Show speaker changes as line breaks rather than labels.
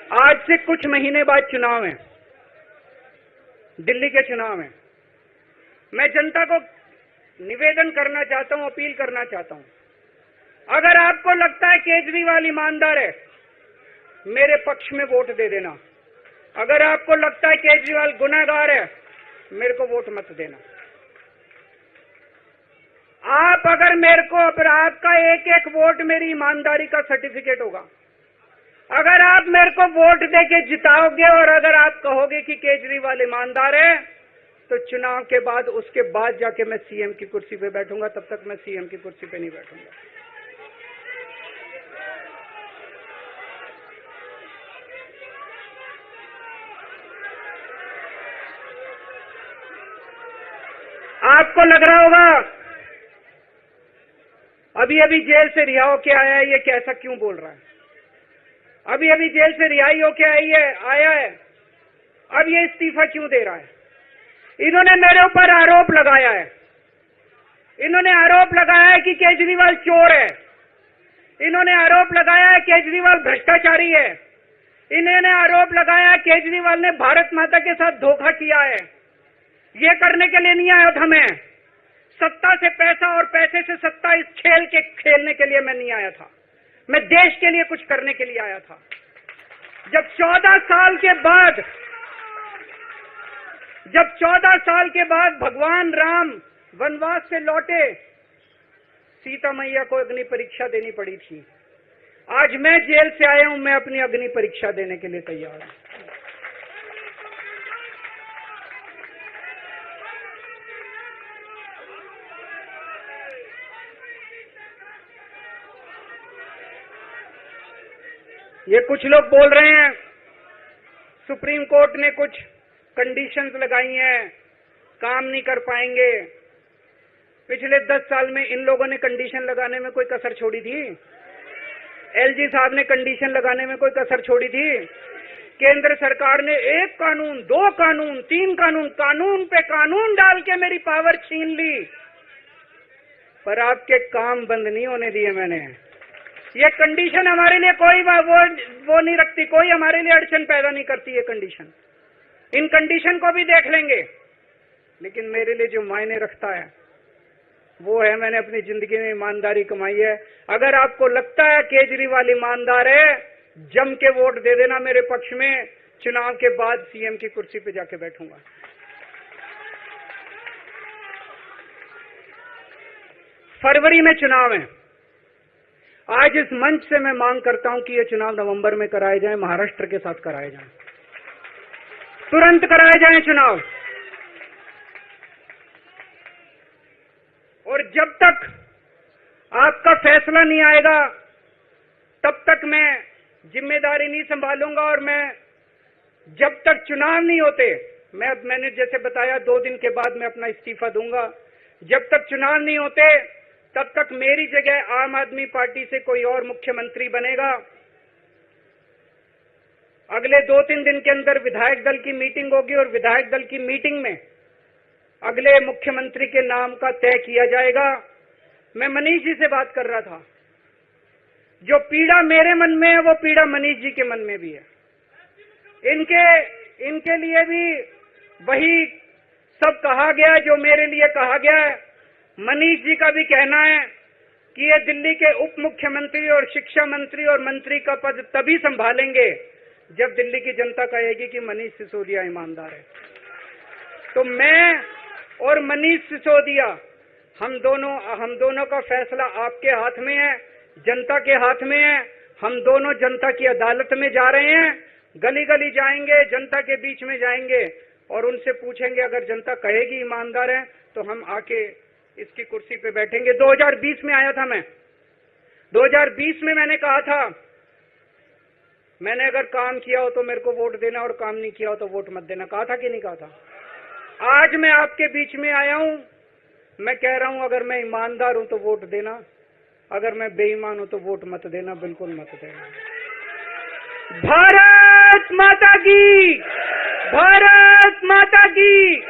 आज से कुछ महीने बाद चुनाव है, दिल्ली के चुनाव है। मैं जनता को निवेदन करना चाहता हूं, अपील करना चाहता हूं, अगर आपको लगता है केजरीवाल ईमानदार है, मेरे पक्ष में वोट दे देना। अगर आपको लगता है केजरीवाल गुनहगार है, मेरे को वोट मत देना। आप अगर मेरे को, अगर आपका एक एक वोट मेरी ईमानदारी का सर्टिफिकेट होगा। अगर आप मेरे को वोट देके जिताओगे और अगर आप कहोगे कि केजरीवाल ईमानदार है, तो चुनाव के बाद, उसके बाद जाके मैं सीएम की कुर्सी पे बैठूंगा। तब तक मैं सीएम की कुर्सी पे नहीं बैठूंगा। आपको लग रहा होगा अभी अभी जेल से रिहा होके आया है, ये कैसा क्यों बोल रहा है? अभी अभी जेल से रिहाई होके आया है, अब ये इस्तीफा क्यों दे रहा है? इन्होंने मेरे ऊपर आरोप लगाया है। इन्होंने आरोप लगाया है कि केजरीवाल चोर है। इन्होंने आरोप लगाया है केजरीवाल भ्रष्टाचारी है। इन्होंने आरोप लगाया है केजरीवाल ने भारत माता के साथ धोखा किया है। ये करने के लिए नहीं आया था मैं। सत्ता से पैसा और पैसे से सत्ता, इस खेल के खेलने के लिए मैं नहीं आया था। मैं देश के लिए कुछ करने के लिए आया था। जब 14 साल के बाद भगवान राम वनवास से लौटे, सीता मैया को अग्नि परीक्षा देनी पड़ी थी। आज मैं जेल से आया हूं, मैं अपनी अग्नि परीक्षा देने के लिए तैयार हूं। ये कुछ लोग बोल रहे हैं सुप्रीम कोर्ट ने कुछ कंडीशंस लगाई हैं, काम नहीं कर पाएंगे। पिछले 10 साल में इन लोगों ने कंडीशन लगाने में कोई कसर छोड़ी थी? एलजी साहब ने कंडीशन लगाने में कोई कसर छोड़ी थी? केंद्र सरकार ने 1 कानून, 2 कानून, 3 कानून, कानून पे कानून डाल के मेरी पावर छीन ली, पर आपके काम बंद नहीं होने दिए मैंने। ये कंडीशन हमारे लिए कोई वो नहीं रखती, कोई हमारे लिए अड़चन पैदा नहीं करती ये कंडीशन। इन कंडीशन को भी देख लेंगे, लेकिन मेरे लिए जो मायने रखता है वो है मैंने अपनी जिंदगी में ईमानदारी कमाई है। अगर आपको लगता है केजरीवाल ईमानदार है, जम के वोट दे देना मेरे पक्ष में। चुनाव के बाद सीएम की कुर्सी पे जाके बैठूंगा। फरवरी में चुनाव है। आज इस मंच से मैं मांग करता हूं कि ये चुनाव नवंबर में कराए जाएं, महाराष्ट्र के साथ कराए जाएं, तुरंत कराए जाएं चुनाव। और जब तक आपका फैसला नहीं आएगा, तब तक मैं जिम्मेदारी नहीं संभालूंगा। और मैं जब तक चुनाव नहीं होते, मैंने जैसे बताया 2 दिन के बाद मैं अपना इस्तीफा दूंगा। जब तक चुनाव नहीं होते, तब तक मेरी जगह आम आदमी पार्टी से कोई और मुख्यमंत्री बनेगा। अगले 2-3 दिन के अंदर विधायक दल की मीटिंग होगी और विधायक दल की मीटिंग में अगले मुख्यमंत्री के नाम का तय किया जाएगा। मैं मनीष जी से बात कर रहा था। जो पीड़ा मेरे मन में है, वो पीड़ा मनीष जी के मन में भी है। इनके लिए भी वही सब कहा गया जो मेरे लिए कहा गया है। मनीष जी का भी कहना है कि ये दिल्ली के उप मुख्यमंत्री और शिक्षा मंत्री और मंत्री का पद तभी संभालेंगे जब दिल्ली की जनता कहेगी कि मनीष सिसोदिया ईमानदार है। तो मैं और मनीष सिसोदिया, हम दोनों का फैसला आपके हाथ में है, जनता के हाथ में है। हम दोनों जनता की अदालत में जा रहे हैं, गली गली जाएंगे, जनता के बीच में जाएंगे और उनसे पूछेंगे, अगर जनता कहेगी ईमानदार है तो हम आके इसकी कुर्सी पे बैठेंगे। 2020 में आया था मैं। 2020 में मैंने कहा था, मैंने अगर काम किया हो तो मेरे को वोट देना और काम नहीं किया हो तो वोट मत देना। कहा था कि नहीं कहा था? आज मैं आपके बीच में आया हूं, मैं कह रहा हूं, अगर मैं ईमानदार हूं तो वोट देना, अगर मैं बेईमान हूं तो वोट मत देना, बिल्कुल मत देना। भारत माता की, भारत माता की।